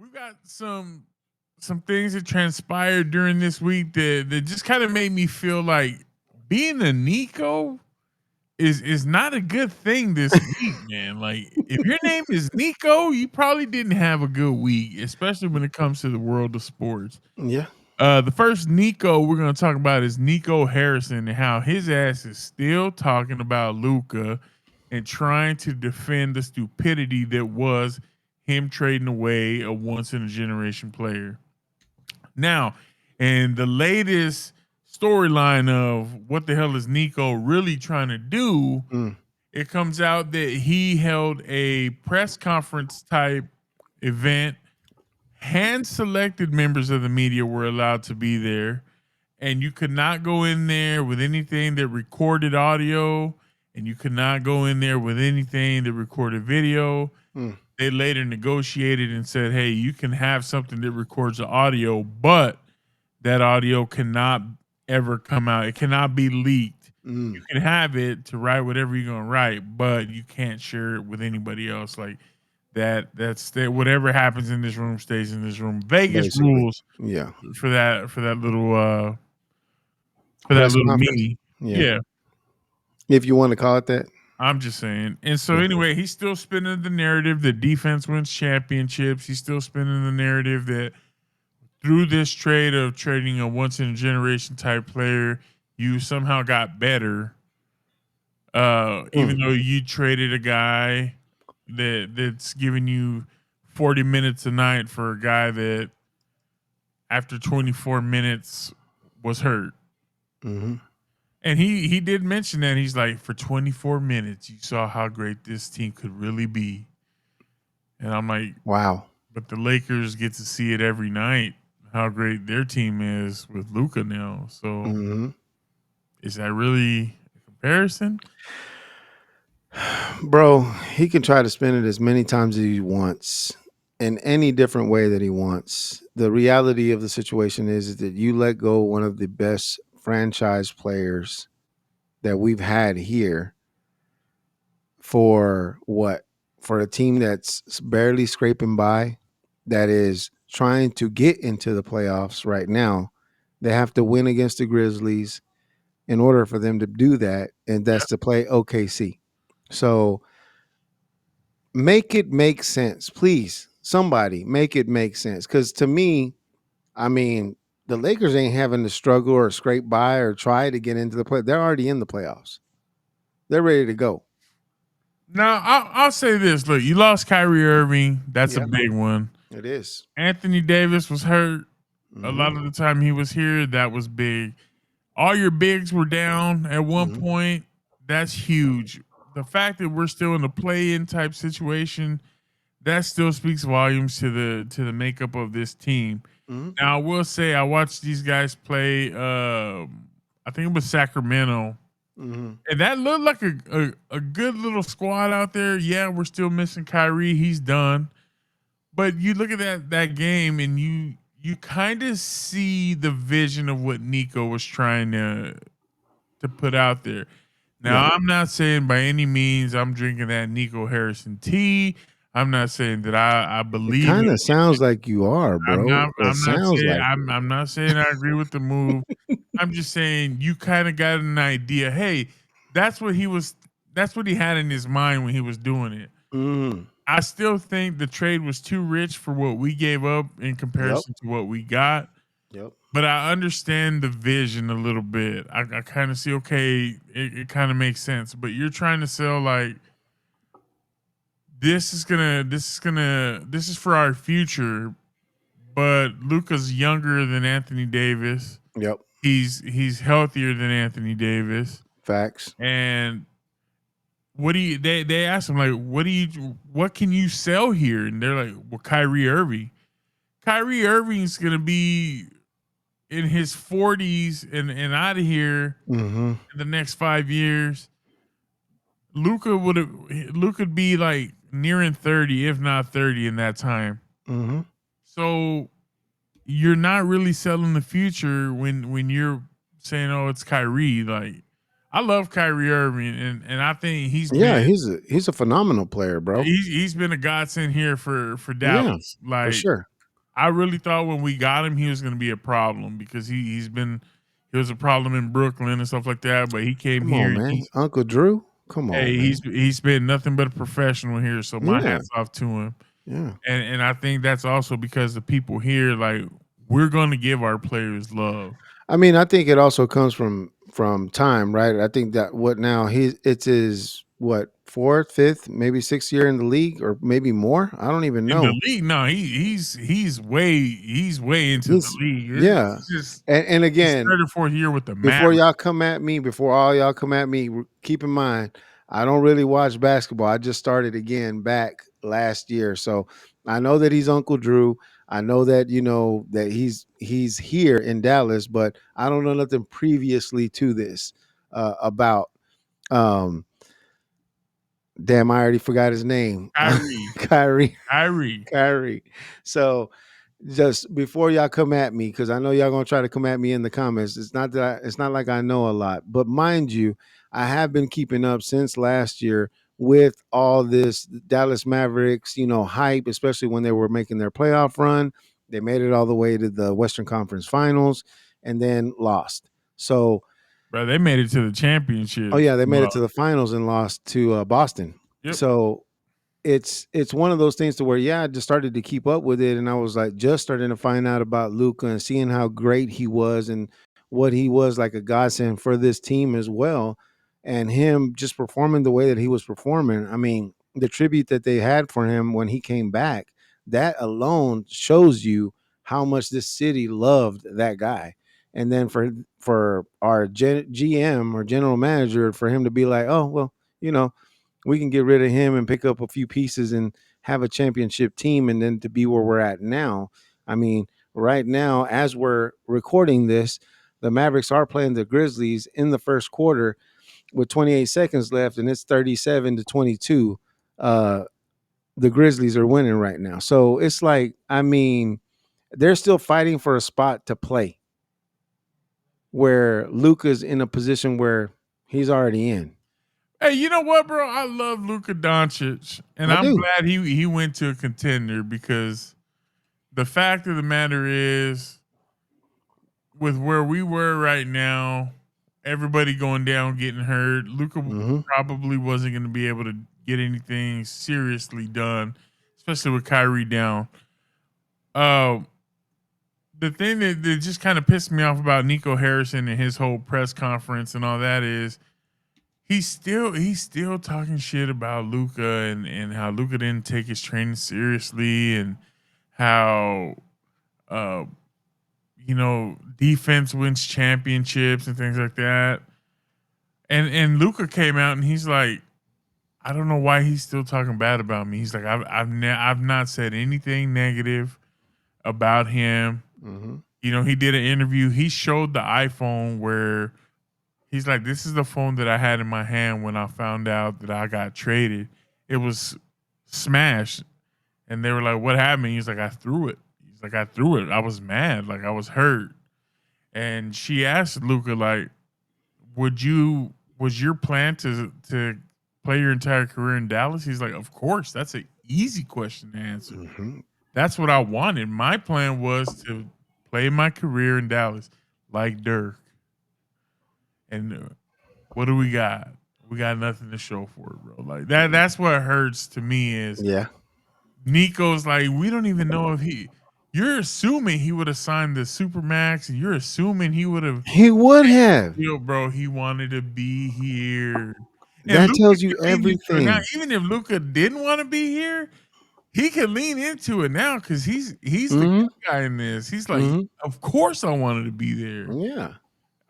we got some things that transpired during this week that just kind of made me feel like being a Nico is not a good thing this week, man. Like if your name is Nico, you probably didn't have a good week, especially when it comes to the world of sports. Yeah. The first Nico we're gonna talk about is Nico Harrison and how his ass is still talking about Luka and trying to defend the stupidity that was him trading away a once in a generation player. Now, and the latest storyline of what the hell is Nico really trying to do, Mm. it comes out that he held a press conference type event. Hand selected members of the media were allowed to be there, and you could not go in there with anything that recorded audio, and you could not go in there with anything that recorded video. Mm. They later negotiated and said, hey, you can have something that records the audio, but that audio cannot ever come out. It cannot be leaked. You Mm. can have it to write whatever you're gonna write, but you can't share it with anybody else. Like that's that whatever happens in this room stays in this room. Vegas Basically. rules Yeah. for that Press little conference. meeting. Yeah. Yeah. If you want to call it that. I'm just saying. And so Yeah. anyway, he's still spinning the narrative that defense wins championships. He's still spinning the narrative that through this trade of trading a once in a generation type player, you somehow got better. Even though you traded a guy that's giving you 40 minutes a night for a guy that after 24 minutes was hurt. Mm-hmm. And he did mention that he's like, for 24 minutes, you saw how great this team could really be. And I'm like, wow. But the Lakers get to see it every night, how great their team is with Luka now. So is that really a comparison? Bro, he can try to spin it as many times as he wants in any different way that he wants. The reality of the situation is that you let go one of the best franchise players that we've had here for what? For a team that's barely scraping by, that is trying to get into the playoffs right now. They have to win against the Grizzlies in order for them to do that, and that's to play OKC. So make it make sense, please. Somebody make it make sense. Because to me, I mean, the Lakers ain't having to struggle or scrape by or try to get into the play. They're already in the playoffs. They're ready to go. Now, I'll say this. Look, you lost Kyrie Irving. That's a Yep. big one. It is. Anthony Davis was hurt. A Mm-hmm. lot of the time he was here, that was big. All your bigs were down at one Mm-hmm. point. That's huge. The fact that we're still in a play-in type situation, that still speaks volumes to the makeup of this team. Mm-hmm. Now, I will say I watched these guys play. I think it was Sacramento, Mm-hmm. and that looked like a good little squad out there. Yeah, we're still missing Kyrie; he's done. But you look at that game, and you kind of see the vision of what Nico was trying to put out there. Now, Yeah. I'm not saying by any means I'm drinking that Nico Harrison tea. I'm not saying that I It believe kind it. of sounds like you are, I'm bro. not. It sounds like it. I'm not saying I agree with the move. I'm just saying you kind of got an idea. Hey, that's what he was. That's what he had in his mind when he was doing it. Mm-hmm. I still think the trade was too rich for what we gave up in Yep. comparison to what we got. Yep. But I understand the vision a little bit. I kind of see, okay, it kind of makes sense. But you're trying to sell like this is for our future. But Luka's younger than Anthony Davis. Yep. He's healthier than Anthony Davis. Facts. And what do you they asked him like what can you sell here? And they're like, well, Kyrie Irving. Kyrie Irving's gonna be in his 40s and out of here Mm-hmm. in the next 5 years. Luka would be like nearing 30, if not 30 in that time. Mm-hmm. So you're not really selling the future when you're saying, oh, it's Kyrie. Like, I love Kyrie Irving and I think Yeah, he's a phenomenal player, bro. he's been a godsend here for Yeah, Dallas. for Like, sure. I really thought when we got him, he was going to be a problem because he was a problem in Brooklyn and stuff like that. But he came Come here on, and man. Uncle Drew. Come on, man. he's been nothing but a professional here. So my Yeah, hats off to him. yeah. And I think that's also because the people here, like, we're going to give our players love. I mean, I think it also comes from time, right? I think that what now it's his what fourth, fifth, maybe sixth year in the league, or maybe more. I don't even In the know. league, no, he's way into the He's league. yeah, It's just and his again, third or fourth year with the before Mavericks. y'all come at me, before all y'all come at me, keep in mind, I don't really watch basketball. I just started again back last year. So I know that he's Uncle Drew. I know that, that he's here in Dallas, but I don't know nothing previously to this about um damn, I already forgot his name. Kyrie, Kyrie. Kyrie. Kyrie. So just before y'all come at me, because I know y'all gonna try to come at me in the comments. It's not that it's not like I know a lot, but mind you, I have been keeping up since last year with all this Dallas Mavericks, hype, especially when they were making their playoff run. They made it all the way to the Western Conference Finals and then lost. So, Bro, they made it to the oh championships. yeah, they made Well, it to the finals and lost to Boston. yep. So it's one of those things to where I just started to keep up with it, and I was like just starting to find out about Luca and seeing how great he was and what he was like a godsend for this team as well, and him just performing the way that he was performing. I mean, the tribute that they had for him when he came back, that alone shows you how much this city loved that guy. And then for our GM or general manager for him to be like, oh well, you know we can get rid of him and pick up a few pieces and have a championship team and then to be where we're at now. I mean, right now, as we're recording this, the Mavericks are playing the Grizzlies in the first quarter with 28 seconds left, and it's 37-22. Uh, the Grizzlies are winning right now. So it's like, I mean, they're still fighting for a spot to play where Luka's in a position where he's already in. Hey, you know what, bro? I love Luka Doncic, and I I'm do. glad he went to a contender because the fact of the matter is, with where we were right now, everybody going down, getting hurt, Luka Hmm. probably wasn't going to be able to get anything seriously done, especially with Kyrie down. Uh, the thing that just kind of pissed me off about Nico Harrison and his whole press conference and all that is he's still talking shit about Luca and how Luca didn't take his training seriously and how uh defense wins championships and things like that. And Luca came out and he's like, I don't know why he's still talking bad about me. He's like, I've not said anything negative about him. Hmm. He did an interview. He showed the iPhone where he's like, this is the phone that I had in my hand when I found out that I got traded. It was smashed. And they were like, what happened? He's like, I threw it. He's like, I threw it. I was mad. Like, I was hurt. And she asked Luca, like, was your plan to play your entire career in Dallas? He's like, of course. That's an easy question to answer. Hmm. That's what I wanted. My plan was to play my career in Dallas like Dirk. And what do we got? We got nothing to show for it, bro. Like that. That's what hurts to me is Yeah. Nico's like, we don't even know if he. You're assuming he would have signed the Supermax, and you're assuming he would have He would have. deal, bro. He wanted to be here, and That Luca tells you can lean into it now. everything. Even if Luca didn't want to be here, he can lean into it now because he's the Mhm. good guy in this. He's like, Mhm. of course I wanted to be there. Yeah.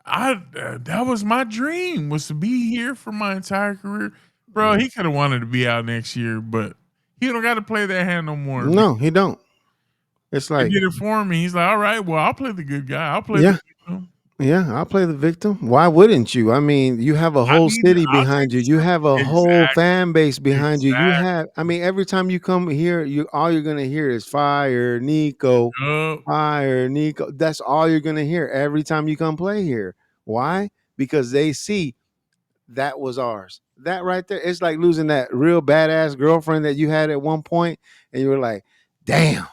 That was my dream was to be here for my entire career, bro. Mm. He could have wanted to be out next year, but he don't got to play that hand no more. No, he don't. It's They like, did it for me. He's like, all right, well, I'll play the good guy. I'll play the yeah, victim. yeah, I'll play the victim. Why wouldn't you? I mean, you have a I whole mean, city I'll take behind you. the You have a whole exactly, fan base behind you. You exactly. have, I mean, every time you come here, you all you're gonna hear is fire, Nico, Yup. fire, Nico. That's all you're gonna hear every time you come play here. Why? Because they see that was ours. That right there, it's like losing that real badass girlfriend that you had at one point, and you were like, damn.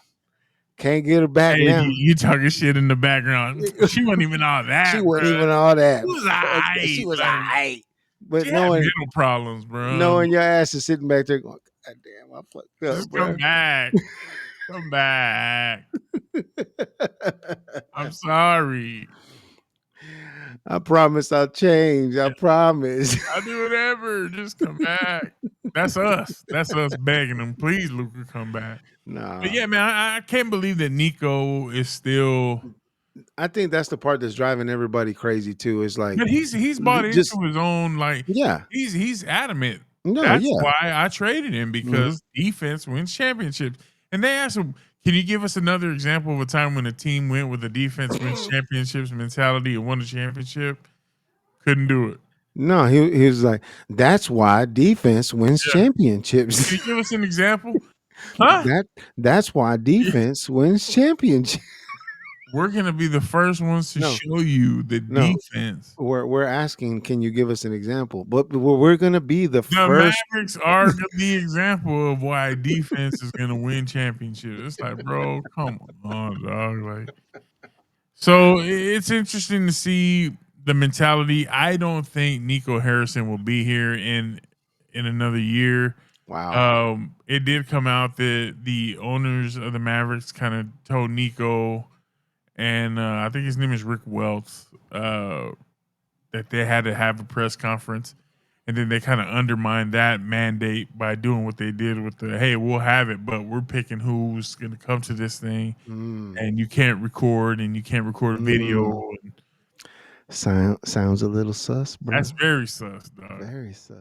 Can't get her back Hey, now. you talking shit in the background. She wasn't even all She that, wasn't bruh. even all She that. was Fuck that. She alright. was Like, alright. she But had mental problems, bro. knowing your ass is sitting back there going, God damn, I fucked up, Just come bro. back. Come back. I'm sorry. I promise I'll change. I promise. I'll do whatever. Just come back. That's us. That's us begging them. Please, Luka, come back. But Nah. yeah, man, I can't believe that Nico is still. I think that's the part that's driving everybody crazy too. Is like But he's bought just into his own. Like yeah. he's adamant. No, That's yeah. why I traded him Mhm. because defense wins championships. And they asked him, "Can you give us another example of a time when a team went with a defense wins championships mentality and won a championship?" Couldn't do it. No, he was like, that's why defense wins Yeah. championships. Can you give us an example? Huh? That's why defense wins championships. We're gonna be the first ones to No, show you the no. defense. We're asking, can you give us an example? But we're gonna be the The first. Mavericks are the example of why defense is gonna win championships. It's like, bro, come on, dog. Like, so it's interesting to see the mentality. I don't think Nico Harrison will be here in another year. Wow. It did come out that the owners of the Mavericks kind of told Nico, and I think his name is Rick Welts, that they had to have a press conference, and then they kind of undermined that mandate by doing what they did with the, hey, we'll have it, but we're picking who's going to come to this thing, Mm, and you can't record, and you can't record a video. mm. And Sounds a little sus, bro. that's very sus, dog. Very sus.